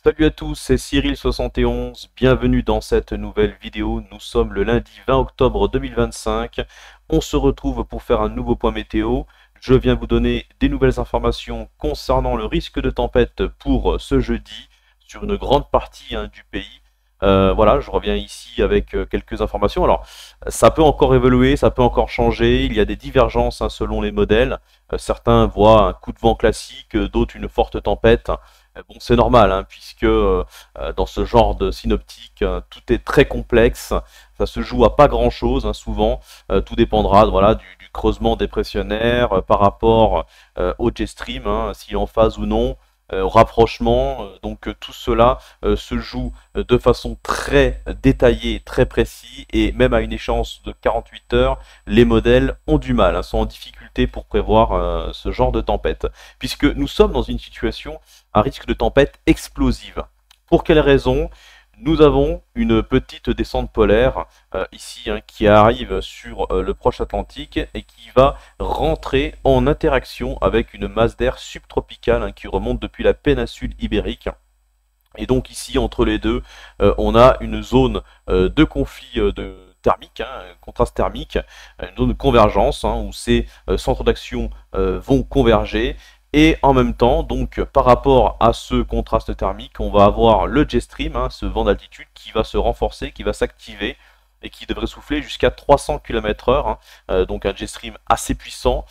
Salut à tous, c'est Cyril71, bienvenue dans cette nouvelle vidéo. Nous sommes le lundi 20 octobre 2025. On se retrouve pour faire un nouveau point météo. Je viens vous donner des nouvelles informations concernant le risque de tempête pour ce jeudi sur une grande partie du pays. Voilà, je reviens ici avec quelques informations. Alors, ça peut encore évoluer, ça peut encore changer. Il y a des divergences selon les modèles. Certains voient un coup de vent classique, d'autres une forte tempête. Bon, c'est normal, puisque dans ce genre de synoptique, tout est très complexe. Ça se joue à pas grand-chose, souvent. Tout dépendra voilà, du creusement dépressionnaire par rapport au jet stream, s'il est en phase ou non. Au rapprochement, donc tout cela se joue de façon très détaillée, très précise, et même à une échéance de 48 heures, les modèles ont du mal, sont en difficulté pour prévoir ce genre de tempête, puisque nous sommes dans une situation à risque de tempête explosive. Pour quelle raison? Nous avons une petite descente polaire ici qui arrive sur le proche Atlantique et qui va rentrer en interaction avec une masse d'air subtropicale qui remonte depuis la péninsule ibérique. Et donc ici, entre les deux, on a une zone de conflit thermique, contraste thermique, une zone de convergence où ces centres d'action vont converger. Et en même temps, donc par rapport à ce contraste thermique, on va avoir le jet stream, ce vent d'altitude qui va se renforcer, qui va s'activer et qui devrait souffler jusqu'à 300 km/h, donc un jet stream assez puissant,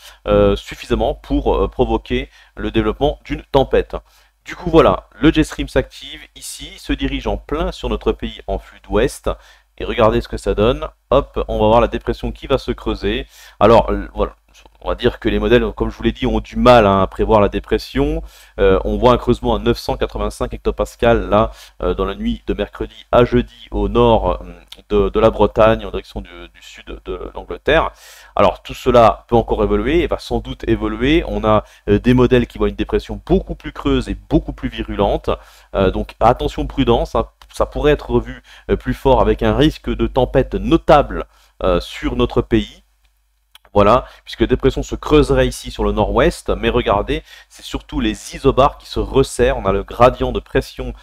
suffisamment pour provoquer le développement d'une tempête. Du coup voilà, le jet stream s'active ici, se dirige en plein sur notre pays en flux d'ouest, et regardez ce que ça donne. Hop, on va voir la dépression qui va se creuser. Alors voilà, on va dire que les modèles, comme je vous l'ai dit, ont du mal à prévoir la dépression. On voit un creusement à 985 hectopascales là, dans la nuit de mercredi à jeudi au nord de la Bretagne, en direction du sud de l'Angleterre. Alors tout cela peut encore évoluer, et va sans doute évoluer. On a des modèles qui voient une dépression beaucoup plus creuse et beaucoup plus virulente. Donc attention, prudence, ça pourrait être revu plus fort avec un risque de tempête notable sur notre pays. Voilà, puisque la dépression se creuserait ici sur le nord-ouest, mais regardez, c'est surtout les isobars qui se resserrent, on a le gradient de pression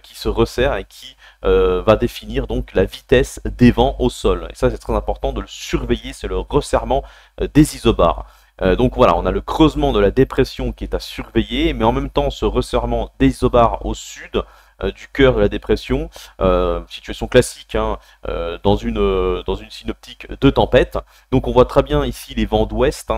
qui se resserre et qui va définir donc la vitesse des vents au sol. Et ça c'est très important de le surveiller, c'est le resserrement des isobars. Donc voilà, on a le creusement de la dépression qui est à surveiller, mais en même temps ce resserrement des isobars au sud, du cœur de la dépression, situation classique dans une synoptique de tempête. Donc on voit très bien ici les vents d'ouest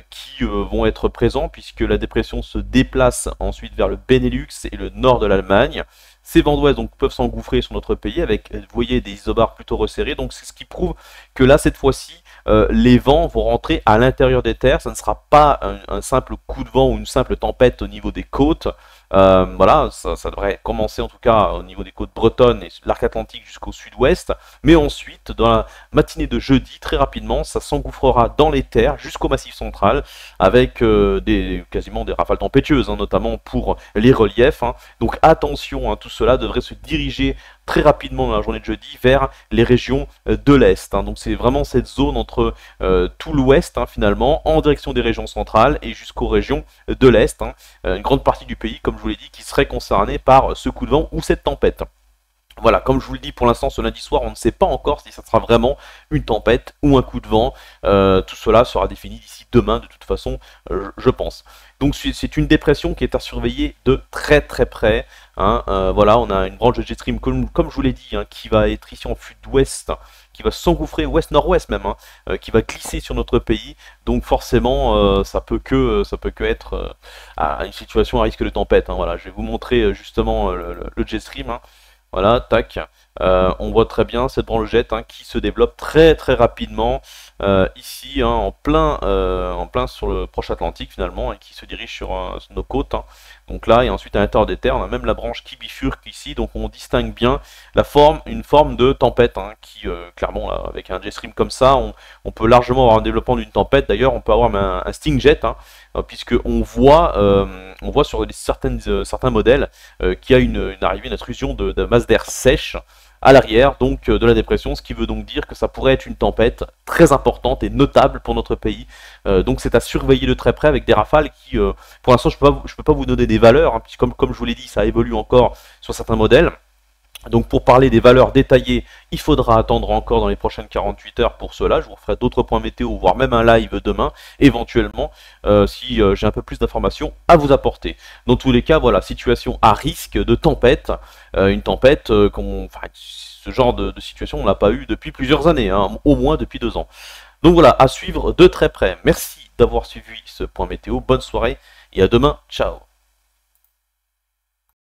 qui vont être présents puisque la dépression se déplace ensuite vers le Benelux et le nord de l'Allemagne. Ces vents d'ouest donc peuvent s'engouffrer sur notre pays avec, vous voyez, des isobars plutôt resserrés. Donc c'est ce qui prouve que là, cette fois-ci, les vents vont rentrer à l'intérieur des terres. Ça ne sera pas un simple coup de vent ou une simple tempête au niveau des côtes. Voilà, ça devrait commencer en tout cas au niveau des côtes bretonnes et l'arc atlantique jusqu'au sud-ouest. Mais ensuite, dans la matinée de jeudi, très rapidement, ça s'engouffrera dans les terres jusqu'au massif central avec quasiment des rafales tempétueuses, notamment pour les reliefs. Donc attention, tout cela devrait se diriger très rapidement dans la journée de jeudi vers les régions de l'Est. Donc c'est vraiment cette zone entre tout l'Ouest finalement, en direction des régions centrales et jusqu'aux régions de l'Est. Une grande partie du pays, comme je vous l'ai dit, qui serait concernée par ce coup de vent ou cette tempête. Voilà, comme je vous le dis, pour l'instant, ce lundi soir, on ne sait pas encore si ça sera vraiment une tempête ou un coup de vent. Tout cela sera défini d'ici demain, de toute façon, je pense. Donc c'est une dépression qui est à surveiller de très très près. Voilà, on a une branche de jet stream, comme je vous l'ai dit, qui va être ici en flux d'ouest, qui va s'engouffrer, ouest-nord-ouest même, qui va glisser sur notre pays. Donc forcément, ça peut que être une situation à risque de tempête. Voilà, je vais vous montrer justement le jet stream. Voilà, tac. On voit très bien cette branche jet qui se développe très très rapidement ici en plein sur le proche Atlantique finalement et qui se dirige sur nos côtes. Donc là et ensuite à l'intérieur des terres on a même la branche qui bifurque ici, donc on distingue bien une forme de tempête qui clairement là, avec un jet stream comme ça on peut largement avoir un développement d'une tempête. D'ailleurs on peut avoir un sting jet puisque on voit sur certains modèles qu'il y a une arrivée, une intrusion de masse d'air sèche à l'arrière donc de la dépression, ce qui veut donc dire que ça pourrait être une tempête très importante et notable pour notre pays. Donc c'est à surveiller de très près avec des rafales qui, pour l'instant, je peux pas vous donner des valeurs, hein, puisque comme je vous l'ai dit, ça évolue encore sur certains modèles. Donc pour parler des valeurs détaillées, il faudra attendre encore dans les prochaines 48 heures pour cela. Je vous ferai d'autres points météo, voire même un live demain, éventuellement, si j'ai un peu plus d'informations à vous apporter. Dans tous les cas, voilà, situation à risque de tempête. Une tempête, ce genre de situation, on l'a pas eu depuis plusieurs années, hein, au moins depuis 2 ans. Donc voilà, à suivre de très près. Merci d'avoir suivi ce point météo. Bonne soirée et à demain. Ciao.